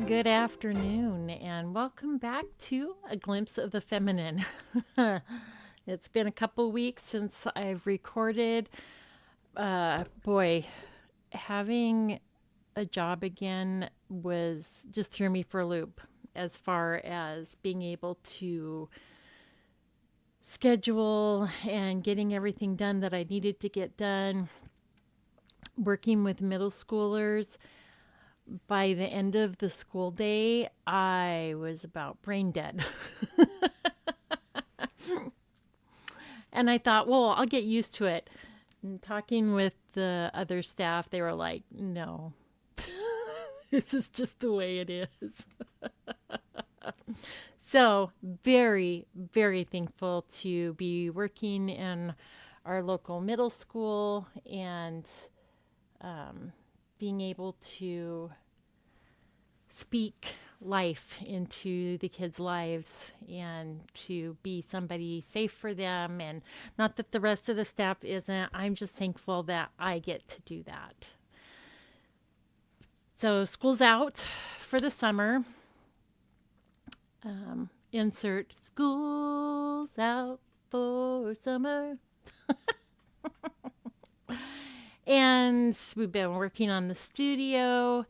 Good afternoon, and welcome back to A Glimpse of the Feminine. It's been a couple weeks since I've recorded. Boy, having a job again was just threw me for a loop as far as being able to schedule and getting everything done that I needed to get done, working with middle schoolers. By the end of the school day, I was about brain dead. And I thought, well, I'll get used to it. And talking with the other staff, they were like, no, this is just the way it is. So, very, very thankful to be working in our local middle school and being able to speak life into the kids' lives and to be somebody safe for them. And not that the rest of the staff isn't, I'm just thankful that I get to do that. So, school's out for the summer. Insert school's out for summer. And we've been working on the studio.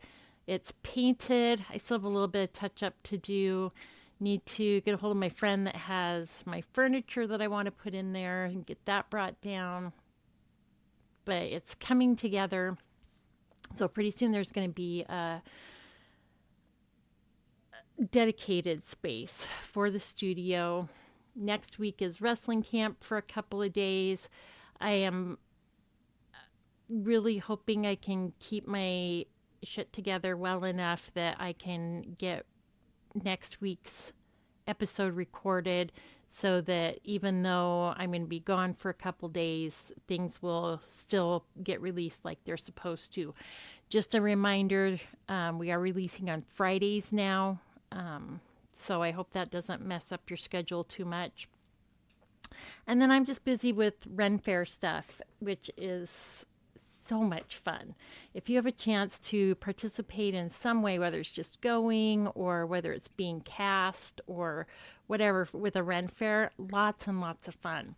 It's painted. I still have a little bit of touch up to do. Need to get a hold of my friend that has my furniture that I want to put in there and get that brought down. But it's coming together. So pretty soon there's going to be a dedicated space for the studio. Next week is wrestling camp for a couple of days. I am really hoping I can keep my shit together well enough that I can get next week's episode recorded so that even though I'm going to be gone for a couple days, things will still get released like they're supposed to. Just a reminder, we are releasing on Fridays now, so I hope that doesn't mess up your schedule too much. And then I'm just busy with Ren Fair stuff, which is so much fun. If you have a chance to participate in some way, whether it's just going or whether it's being cast or whatever with a Ren Fair, lots and lots of fun.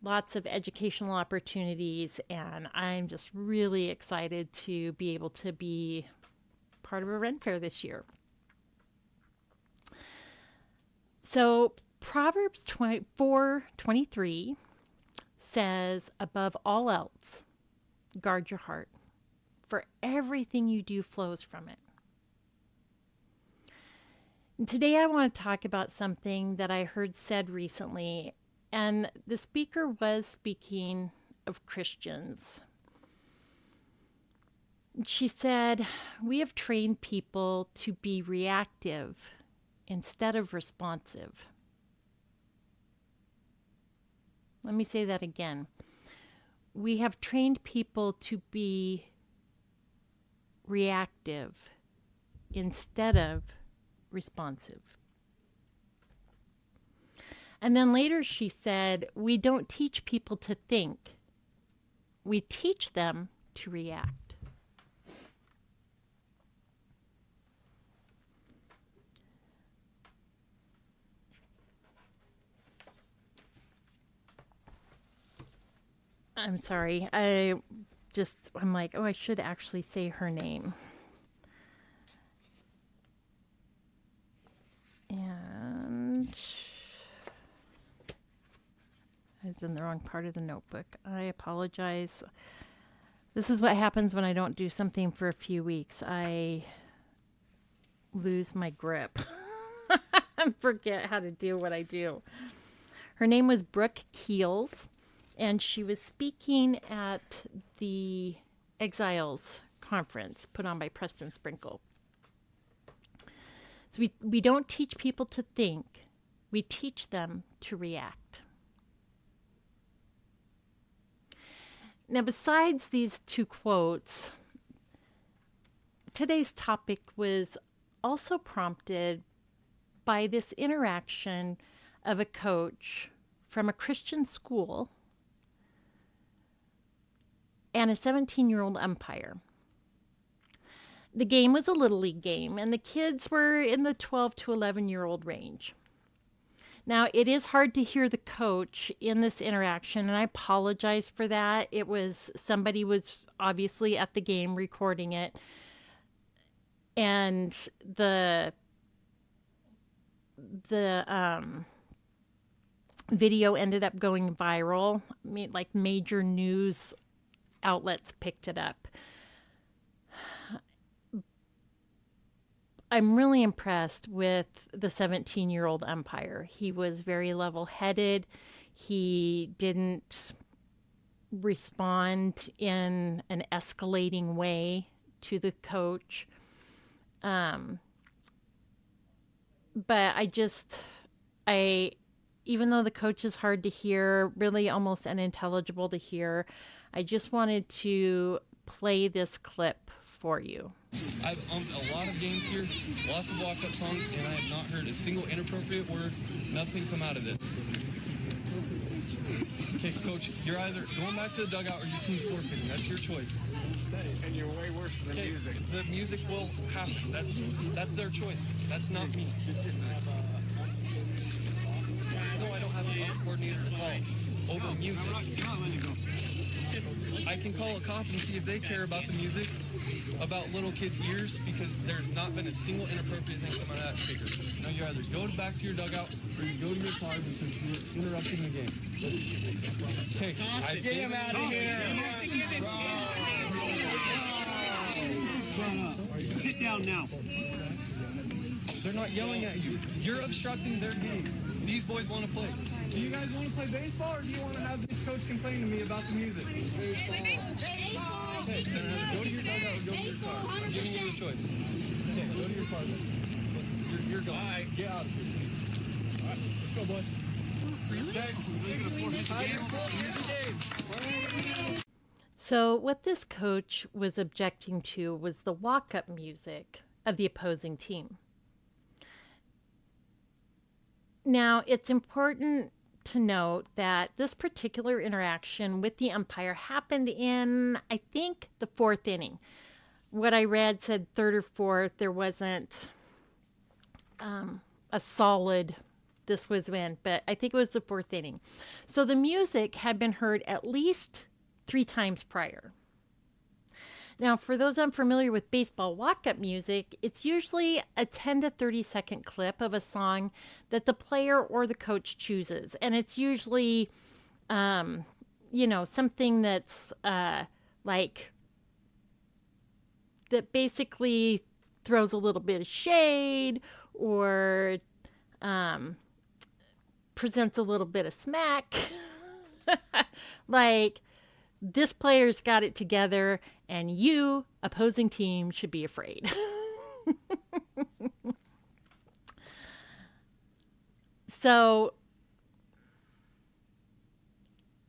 Lots of educational opportunities, and I'm just really excited to be able to be part of a Ren Fair this year. So Proverbs 24:23 says, above all else, guard your heart, for everything you do flows from it. And today I want to talk about something that I heard said recently, and the speaker was speaking of Christians. She said, we have trained people to be reactive instead of responsive. Let me say that again. We have trained people to be reactive instead of responsive. And then later she said, we don't teach people to think. We teach them to react. I'm sorry. I'm like, oh, I should actually say her name. And I was in the wrong part of the notebook. I apologize. This is what happens when I don't do something for a few weeks. I lose my grip and forget how to do what I do. Her name was Brooke Keels. And she was speaking at the Exiles conference put on by Preston Sprinkle. So we don't teach people to think. We teach them to react. Now, besides these two quotes, today's topic was also prompted by this interaction of a coach from a Christian school and a 17-year-old umpire. The game was a Little League game, and the kids were in the 12 to 11-year-old range. Now, it is hard to hear the coach in this interaction, and I apologize for that. Somebody was obviously at the game recording it, and the video ended up going viral. I mean, like major news outlets picked it up. I'm really impressed with the 17-year-old umpire. He was very level-headed. He didn't respond in an escalating way to the coach. But even though the coach is hard to hear, really almost unintelligible to hear, I just wanted to play this clip for you. I've umped a lot of games here, lots of walk-up songs, and I have not heard a single inappropriate word, nothing come out of this. Okay, Coach, you're either going back to the dugout or your team's forfeiting. That's your choice. And you're way worse than the music. The music will happen. That's their choice. That's not me. No, I don't have an ump coordinator to call over music. I can call a cop and see if they care about the music, about little kids' ears, because there's not been a single inappropriate thing come out of that speaker. Now you either go back to your dugout or you go to your car because you're interrupting the game. Okay, Get him out of here! Shut up. Sit down now. They're not yelling at you. You're obstructing their game. These boys want to play. Do you guys want to play baseball, or do you want to have this coach complain to me about the music? Baseball. Okay, then go to your dugout or go to your car. I'm giving you your choice. Okay, go to your car then. Listen, you're going. Bye. Get out of here, please. All right, let's go, boys. So what this coach was objecting to was the walk-up music of the opposing team. Now, it's important to note that this particular interaction with the umpire happened in, I think, the fourth inning. What I read said third or fourth. There wasn't a solid this was when, but I think it was the fourth inning. So the music had been heard at least 3 times prior. Now, for those unfamiliar with baseball walk-up music, it's usually a 10 to 30 second clip of a song that the player or the coach chooses. And it's usually, something that's like, that basically throws a little bit of shade or presents a little bit of smack. Like, this player's got it together, and you, opposing team, should be afraid. So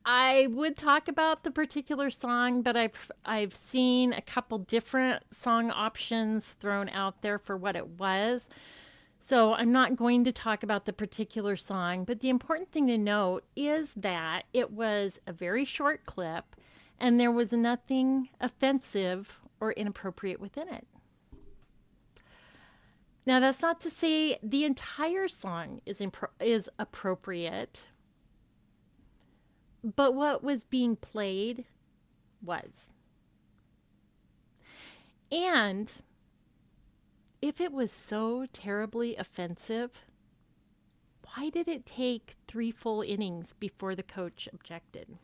I would talk about the particular song, but I've seen a couple different song options thrown out there for what it was. So I'm not going to talk about the particular song, but the important thing to note is that it was a very short clip and there was nothing offensive or inappropriate within it. Now, that's not to say the entire song is appropriate, but what was being played was. And if it was so terribly offensive, why did it take 3 full innings before the coach objected?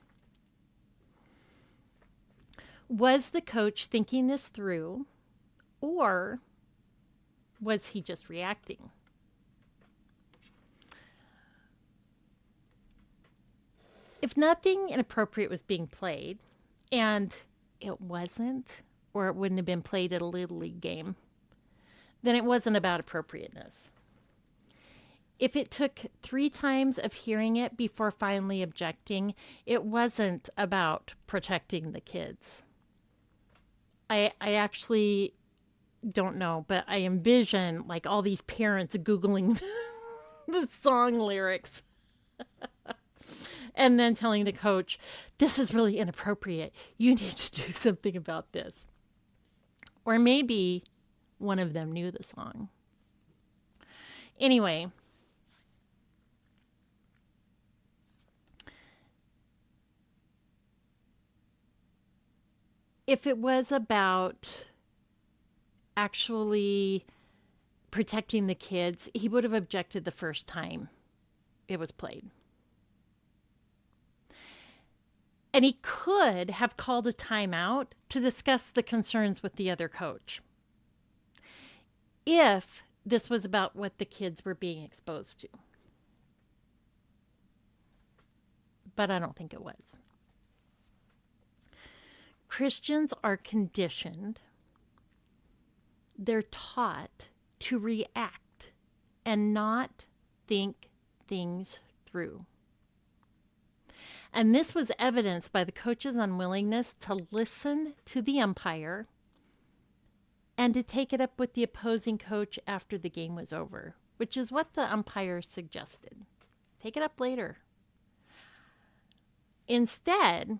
Was the coach thinking this through, or was he just reacting? If nothing inappropriate was being played, and it wasn't, or it wouldn't have been played at a Little League game, then it wasn't about appropriateness. If it took 3 times of hearing it before finally objecting, it wasn't about protecting the kids. I actually don't know, but I envision like all these parents Googling the song lyrics and then telling the coach, this is really inappropriate. You need to do something about this. Or maybe one of them knew the song. Anyway, if it was about actually protecting the kids, he would have objected the first time it was played. And he could have called a timeout to discuss the concerns with the other coach, if this was about what the kids were being exposed to. But I don't think it was. Christians are conditioned, they're taught to react and not think things through. And this was evidenced by the coach's unwillingness to listen to the umpire and to take it up with the opposing coach after the game was over, which is what the umpire suggested. Take it up later. Instead,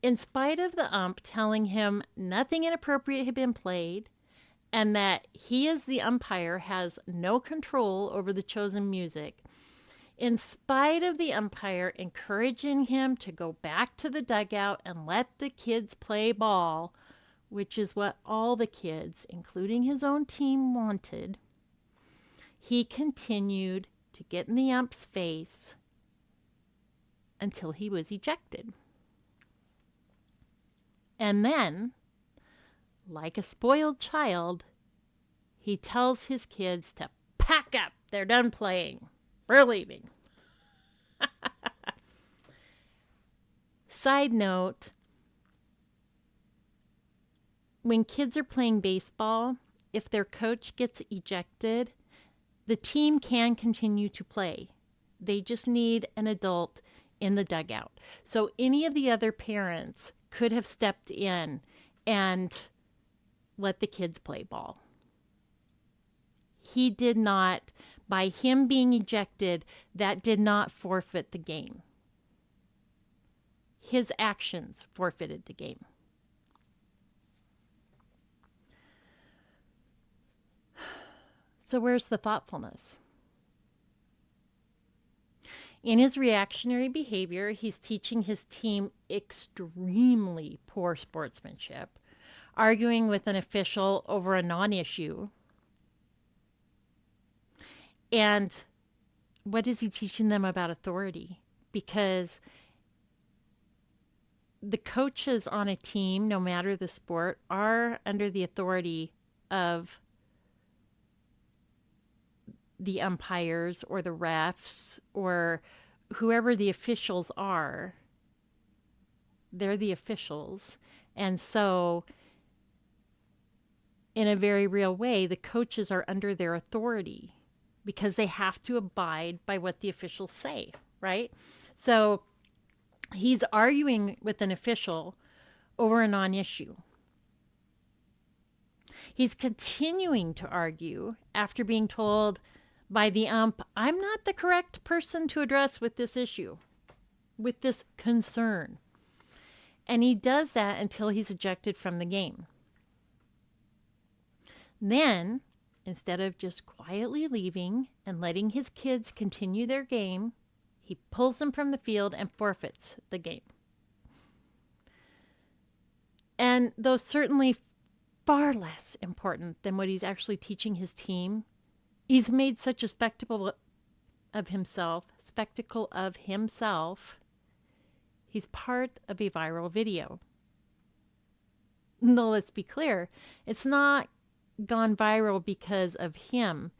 in spite of the ump telling him nothing inappropriate had been played and that he as the umpire has no control over the chosen music, in spite of the umpire encouraging him to go back to the dugout and let the kids play ball, which is what all the kids, including his own team, wanted, he continued to get in the ump's face until he was ejected. And then, like a spoiled child, he tells his kids to pack up. They're done playing. We're leaving. Side note, when kids are playing baseball, if their coach gets ejected, the team can continue to play. They just need an adult in the dugout. So any of the other parents could have stepped in and let the kids play ball. He did not, by him being ejected, that did not forfeit the game. His actions forfeited the game. So where's the thoughtfulness? In his reactionary behavior, he's teaching his team extremely poor sportsmanship, arguing with an official over a non-issue. And what is he teaching them about authority? Because the coaches on a team, no matter the sport, are under the authority of the umpires or the refs or whoever the officials are. They're the officials. And so, in a very real way, the coaches are under their authority because they have to abide by what the officials say, right? So, he's arguing with an official over a non-issue. He's continuing to argue after being told by the ump, I'm not the correct person to address with this issue, with this concern. And he does that until he's ejected from the game. Then, instead of just quietly leaving and letting his kids continue their game, he pulls them from the field and forfeits the game. And though certainly far less important than what he's actually teaching his team, he's made such a spectacle of himself. He's part of a viral video. Though let's be clear, it's not gone viral because of him.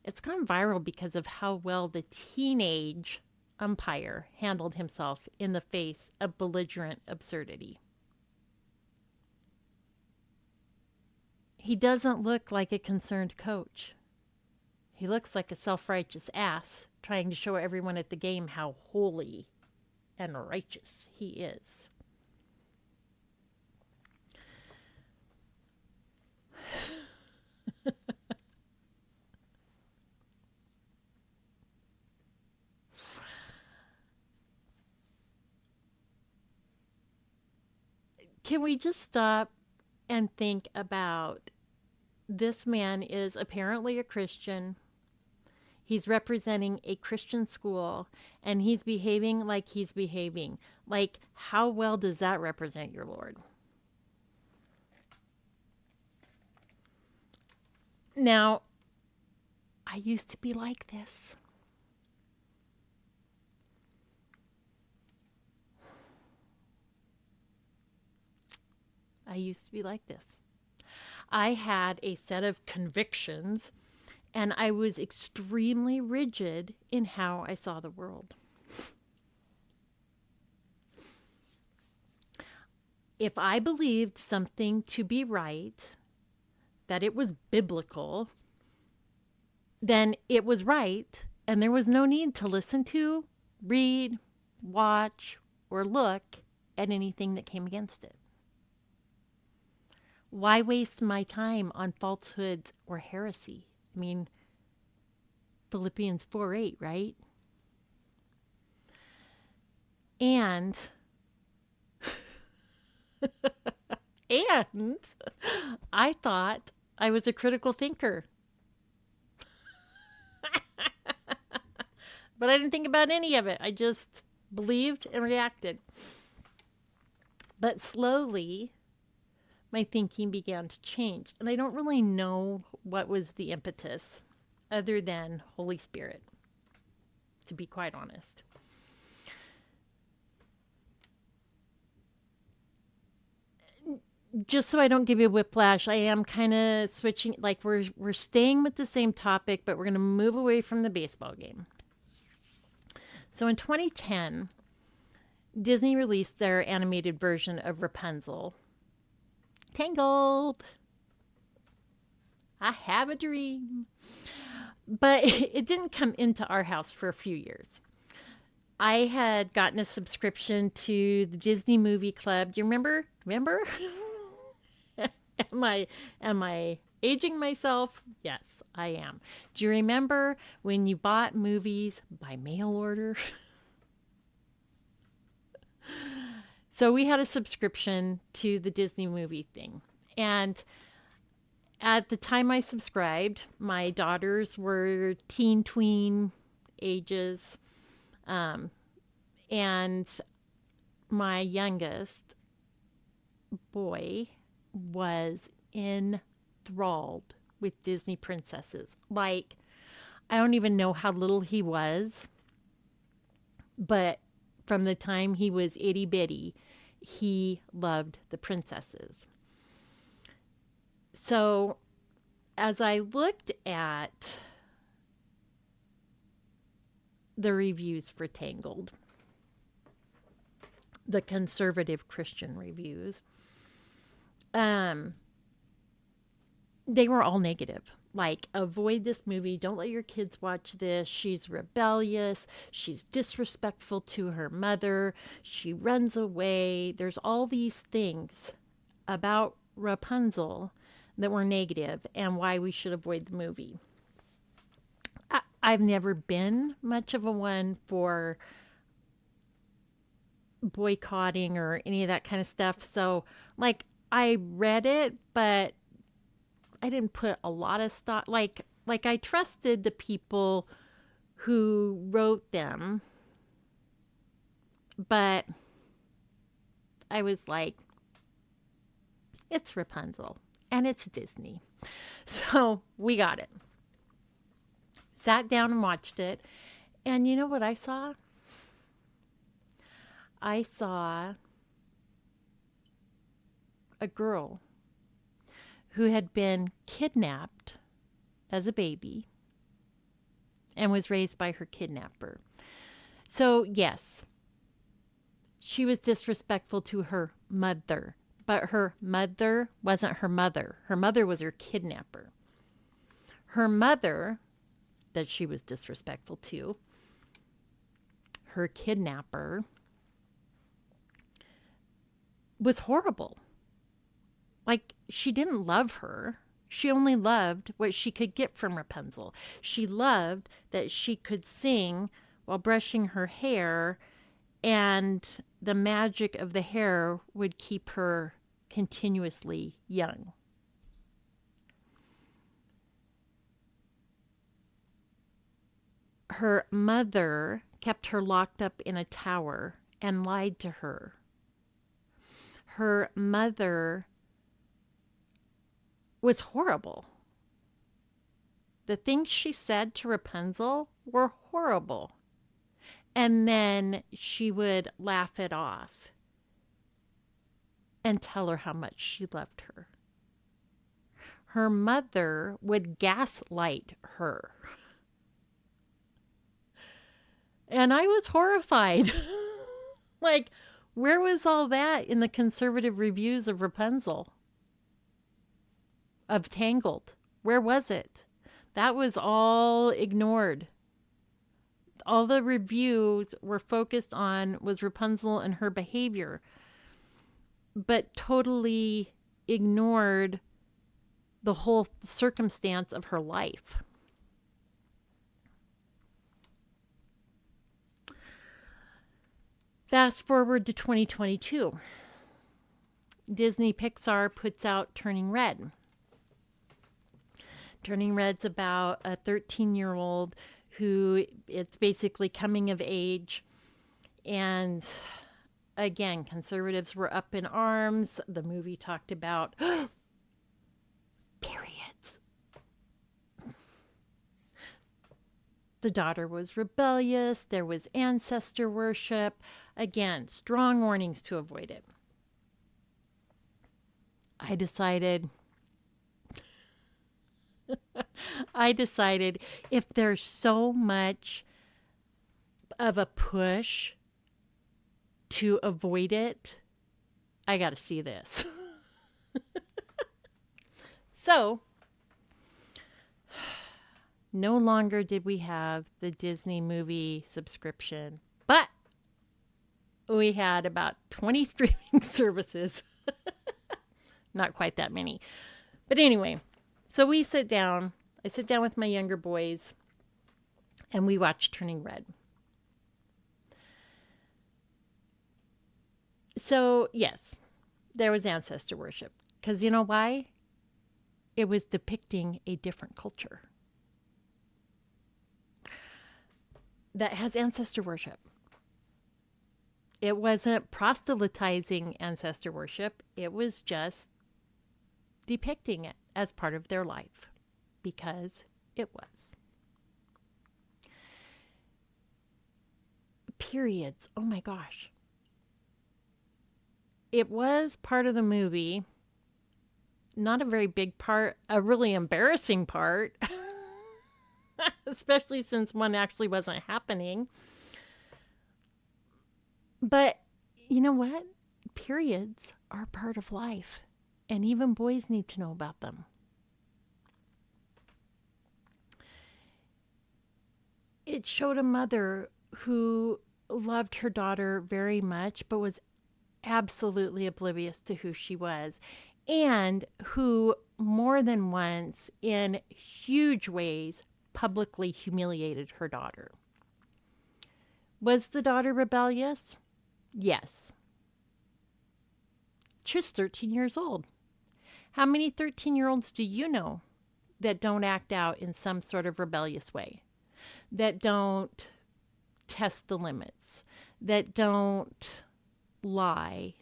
It's gone viral because of how well the teenage umpire handled himself in the face of belligerent absurdity. He doesn't look like a concerned coach. He looks like a self-righteous ass trying to show everyone at the game how holy and righteous he is. Can we just stop and think about this man is apparently a Christian. He's representing a Christian school, and he's behaving like he's behaving. Like, how well does that represent your Lord? Now, I used to be like this. I used to be like this. I had a set of convictions, and I was extremely rigid in how I saw the world. If I believed something to be right, that it was biblical, then it was right, and there was no need to listen to, read, watch, or look at anything that came against it. Why waste my time on falsehoods or heresy? I mean, Philippians 4:8, right? And I thought I was a critical thinker. But I didn't think about any of it. I just believed and reacted. But slowly, my thinking began to change. And I don't really know what was the impetus other than Holy Spirit, to be quite honest. Just so I don't give you a whiplash, I am kind of switching, like we're staying with the same topic, but we're going to move away from the baseball game. So in 2010, Disney released their animated version of Rapunzel. Tangled. I have a dream. But it didn't come into our house for a few years. I had gotten a subscription to the Disney Movie Club. Do you remember? Am I aging myself? Yes, I am. Do you remember when you bought movies by mail order? So we had a subscription to the Disney movie thing. And at the time I subscribed, my daughters were teen tween ages. And my youngest boy was enthralled with Disney princesses. Like, I don't even know how little he was, but from the time he was itty bitty, he loved the princesses. So as I looked at the reviews for Tangled, the conservative Christian reviews, they were all negative. Like, avoid this movie. Don't let your kids watch this. She's rebellious. She's disrespectful to her mother. She runs away. There's all these things about Rapunzel that were negative and why we should avoid the movie. I've never been much of a one for boycotting or any of that kind of stuff. So, like, I read it, but I didn't put a lot of stock. Like I trusted the people who wrote them, but I was like, it's Rapunzel and it's Disney. So we got it. Sat down and watched it. And you know what I saw? I saw a girl who had been kidnapped as a baby and was raised by her kidnapper. So, yes, she was disrespectful to her mother, but her mother wasn't her mother. Her mother was her kidnapper. Her mother, that she was disrespectful to, her kidnapper, was horrible. Like, she didn't love her. She only loved what she could get from Rapunzel. She loved that she could sing while brushing her hair, and the magic of the hair would keep her continuously young. Her mother kept her locked up in a tower and lied to her. Her mother was horrible. The things she said to Rapunzel were horrible. And then she would laugh it off and tell her how much she loved her. Her mother would gaslight her. And I was horrified. Like, where was all that in the conservative reviews of Rapunzel? Of Tangled? Where was it? That was all ignored. All the reviews were focused on was Rapunzel and her behavior, but totally ignored the whole circumstance of her life. Fast forward to 2022. Disney Pixar puts out Turning Red. Turning Red's about a 13-year-old who it's basically coming of age. And again, conservatives were up in arms. The movie talked about periods. The daughter was rebellious. There was ancestor worship. Again, strong warnings to avoid it. I decided if there's so much of a push to avoid it, I got to see this. So, no longer did we have the Disney movie subscription, but we had about 20 streaming services. Not quite that many. But anyway, so I sit down with my younger boys, and we watch Turning Red. So, yes, there was ancestor worship. Because you know why? It was depicting a different culture that has ancestor worship. It wasn't proselytizing ancestor worship. It was just depicting it as part of their life, because it was. Periods. Oh my gosh. It was part of the movie. Not a very big part, a really embarrassing part, especially since one actually wasn't happening. But you know what? Periods are part of life, and even boys need to know about them. It showed a mother who loved her daughter very much, but was absolutely oblivious to who she was, and who more than once, in huge ways, publicly humiliated her daughter. Was the daughter rebellious? Yes. She's 13 years old. How many 13-year-olds do you know that don't act out in some sort of rebellious way? That don't test the limits? That don't lie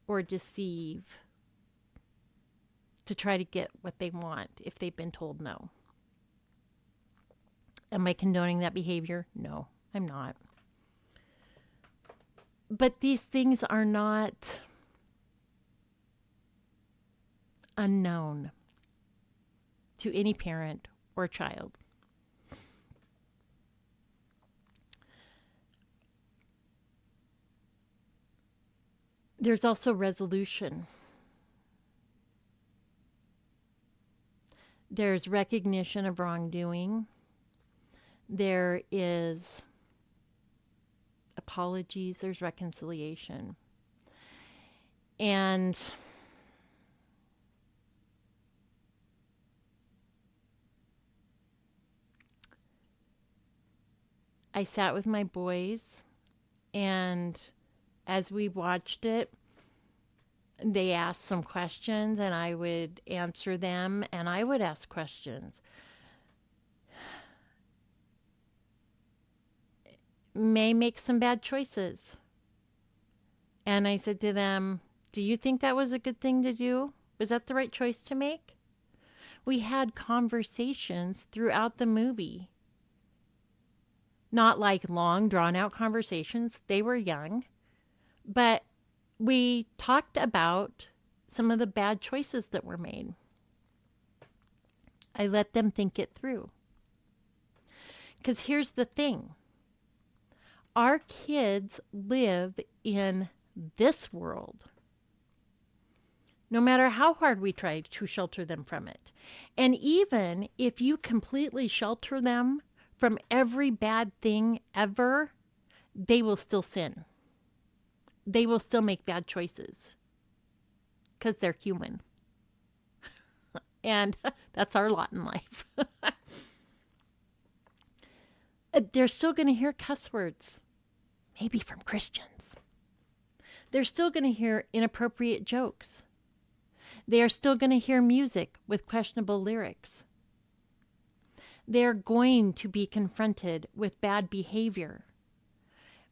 or deceive to try to get what they want if they've been told no? Am I condoning that behavior? No, I'm not. But these things are not unknown to any parent or child. There's also resolution. There's recognition of wrongdoing. There is apologies. There's reconciliation. And I sat with my boys, and as we watched it, They asked some questions and I would answer them and I would ask questions. May make some bad choices. And I said to them, do you think that was a good thing to do? Was that the right choice to make? We had conversations throughout the movie. Not like long, drawn-out conversations. They were young. But we talked about some of the bad choices that were made. I let them think it through. Because here's the thing. Our kids live in this world. No matter how hard we try to shelter them from it. And even if you completely shelter them from every bad thing ever, they will still sin. They will still make bad choices. Because they're human. And that's our lot in life. They're still going to hear cuss words. Maybe from Christians. They're still going to hear inappropriate jokes. They are still going to hear music with questionable lyrics. They're going to be confronted with bad behavior,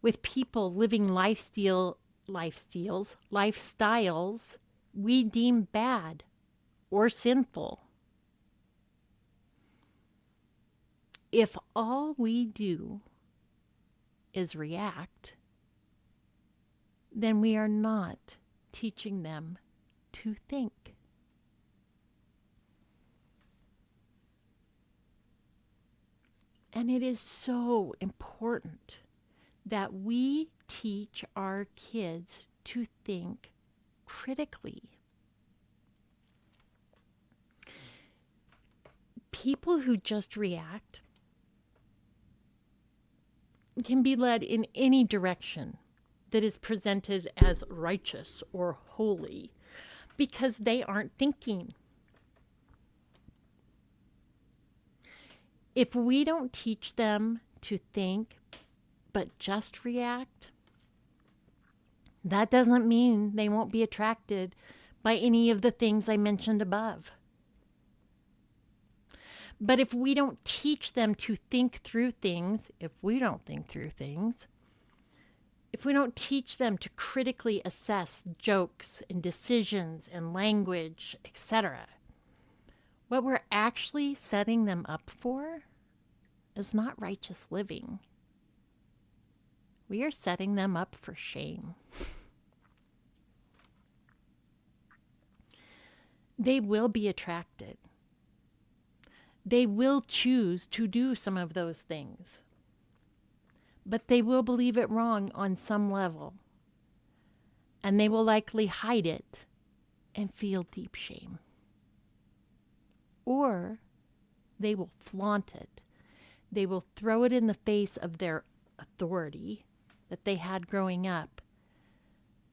with people living lifestyles we deem bad or sinful. If all we do is react, then we are not teaching them to think. And it is so important that we teach our kids to think critically. People who just react can be led in any direction that is presented as righteous or holy because they aren't thinking. If we don't teach them to think but just react, that doesn't mean they won't be attracted by any of the things I mentioned above. But if we don't teach them to think through things, if we don't teach them to critically assess jokes and decisions and language, etc., what we're actually setting them up for is not righteous living. We are setting them up for shame. They will be attracted. They will choose to do some of those things. But they will believe it wrong on some level. And they will likely hide it and feel deep shame. Or they will flaunt it. They will throw it in the face of their authority that they had growing up.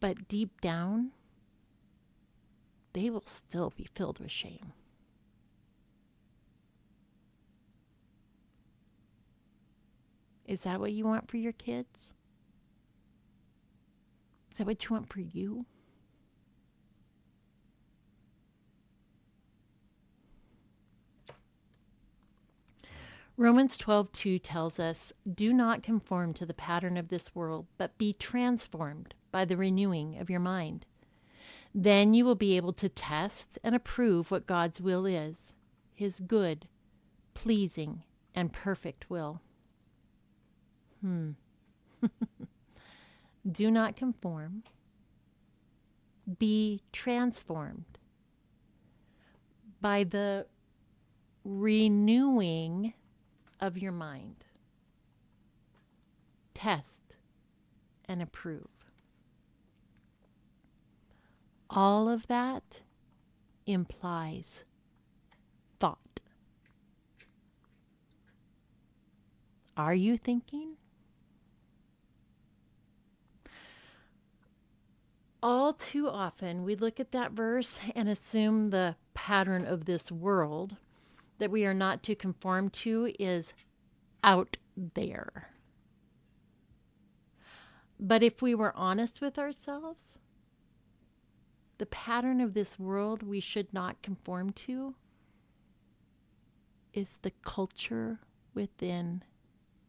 But deep down, they will still be filled with shame. Is that what you want for your kids? Is that what you want for you? Romans 12:2 tells us, "Do not conform to the pattern of this world, but be transformed by the renewing of your mind. Then you will be able to test and approve what God's will is, his good, pleasing, and perfect will." Do not conform. Be transformed by the renewing of your mind. Test and approve. All of that implies thought. Are you thinking? All too often, we look at that verse and assume the pattern of this world that we are not to conform to is out there. But if we were honest with ourselves, the pattern of this world we should not conform to is the culture within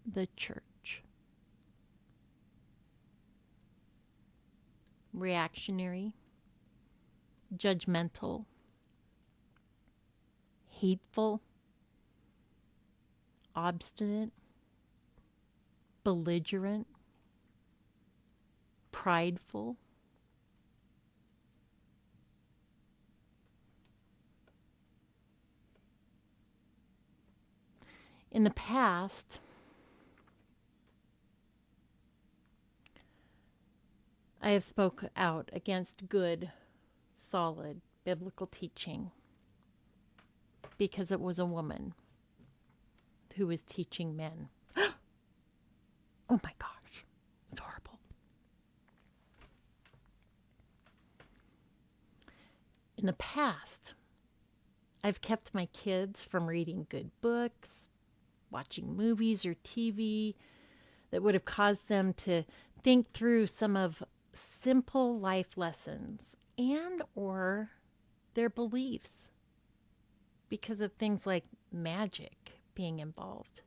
the church. Reactionary, judgmental, hateful, obstinate, belligerent, prideful. In the past, I have spoke out against good, solid biblical teaching because it was a woman who was teaching men. Oh my gosh, it's horrible. In the past, I've kept my kids from reading good books, watching movies or TV that would have caused them to think through some of simple life lessons and or their beliefs because of things like magic being involved.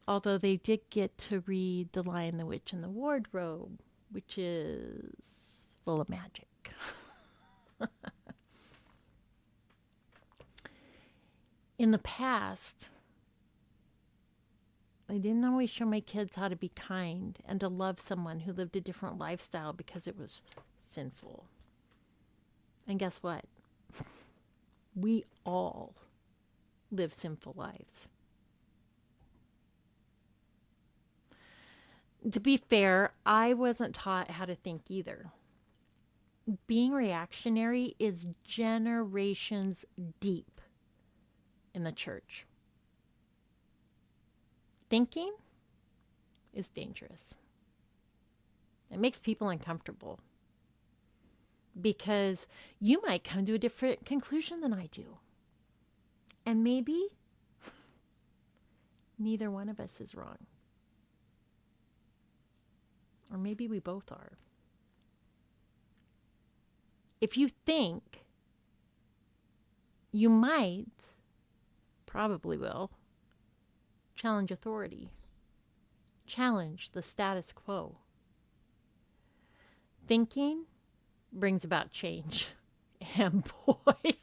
Although they did get to read The Lion, the Witch, and the Wardrobe, which is full of magic. In the past, I didn't always show my kids how to be kind and to love someone who lived a different lifestyle because it was sinful. And guess what? We all live sinful lives. To be fair, I wasn't taught how to think either. Being reactionary is generations deep in the church. Thinking is dangerous. It makes people uncomfortable because you might come to a different conclusion than I do. And maybe neither one of us is wrong. Or maybe we both are. If you think, you might, probably will, challenge authority. Challenge the status quo. Thinking brings about change. And boy,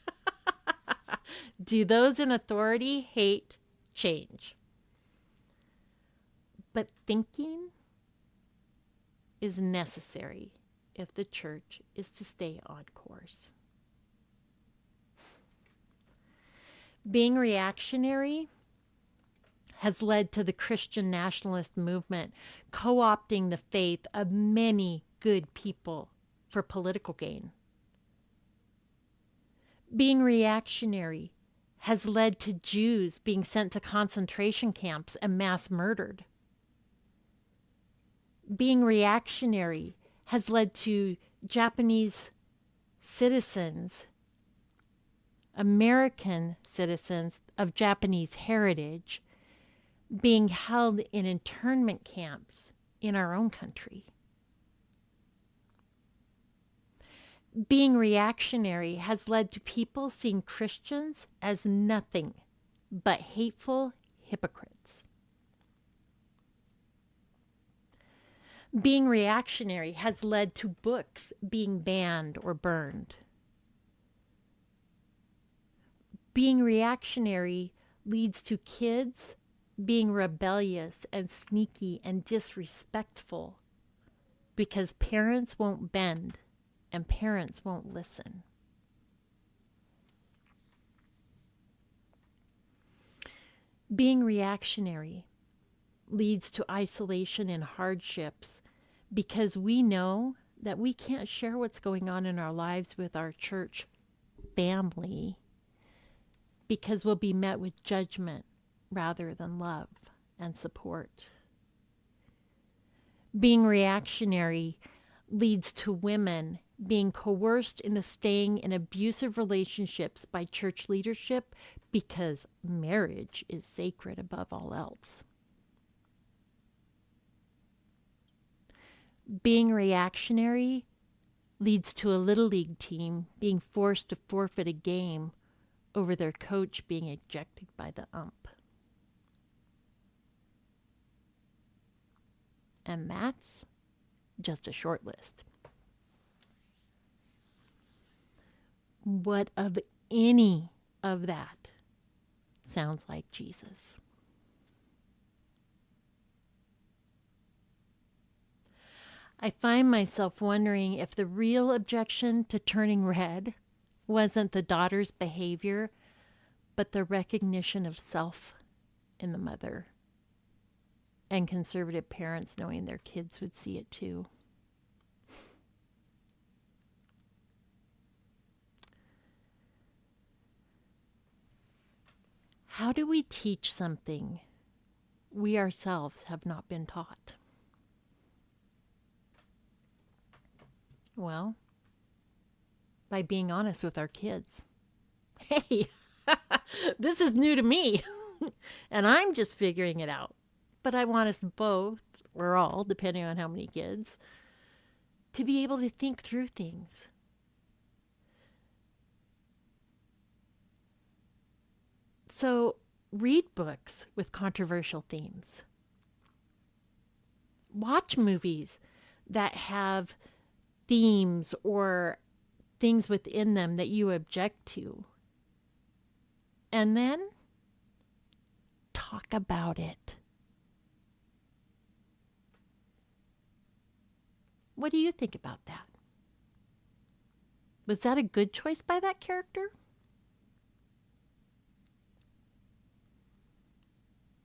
do those in authority hate change. But thinking is necessary if the church is to stay on course. Being reactionary has led to the Christian nationalist movement co-opting the faith of many good people for political gain. Being reactionary has led to Jews being sent to concentration camps and mass murdered. Being reactionary has led to Japanese citizens, American citizens of Japanese heritage, being held in internment camps in our own country. Being reactionary has led to people seeing Christians as nothing but hateful hypocrites. Being reactionary has led to books being banned or burned. Being reactionary leads to kids being rebellious and sneaky and disrespectful because parents won't bend and parents won't listen. Being reactionary leads to isolation and hardships because we know that we can't share what's going on in our lives with our church family because we'll be met with judgment rather than love and support. Being reactionary leads to women being coerced into staying in abusive relationships by church leadership because marriage is sacred above all else. Being reactionary leads to a little league team being forced to forfeit a game over their coach being ejected by the ump. And that's just a short list. What of any of that sounds like Jesus? I find myself wondering if the real objection to turning red wasn't the daughter's behavior, but the recognition of self in the mother, and conservative parents knowing their kids would see it too. How do we teach something we ourselves have not been taught? Well, by being honest with our kids. Hey, this is new to me, and I'm just figuring it out. But I want us both, or all, depending on how many kids, to be able to think through things. So read books with controversial themes. Watch movies that have themes or things within them that you object to. And then talk about it. What do you think about that? Was that a good choice by that character?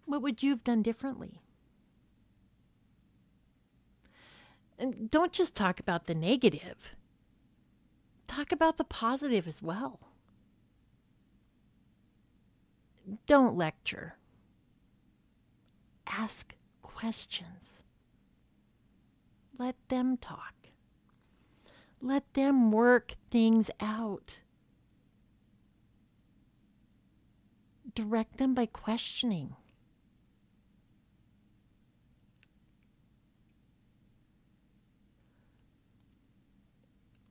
What would you have done differently? And don't just talk about the negative. Talk about the positive as well. Don't lecture. Ask questions. Let them talk. Let them work things out. Direct them by questioning.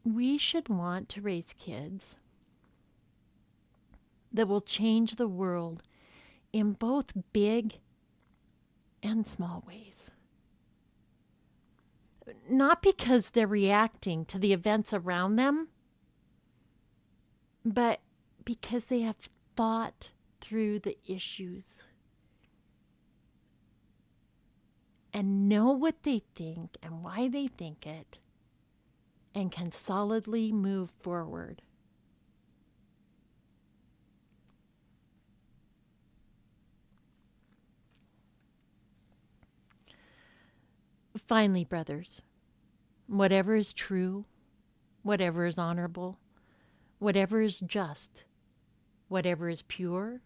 We should want to raise kids that will change the world in both big and small ways. Not because they're reacting to the events around them, but because they have thought through the issues and know what they think and why they think it, and can solidly move forward. Finally, brothers, whatever is true, whatever is honorable, whatever is just, whatever is pure,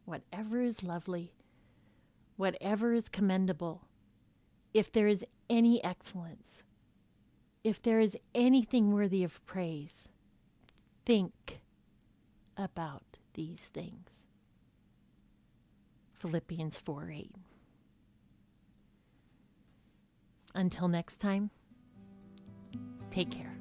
whatever is lovely, whatever is commendable, if there is any excellence, if there is anything worthy of praise, think about these things. Philippians 4:8. Until next time, take care.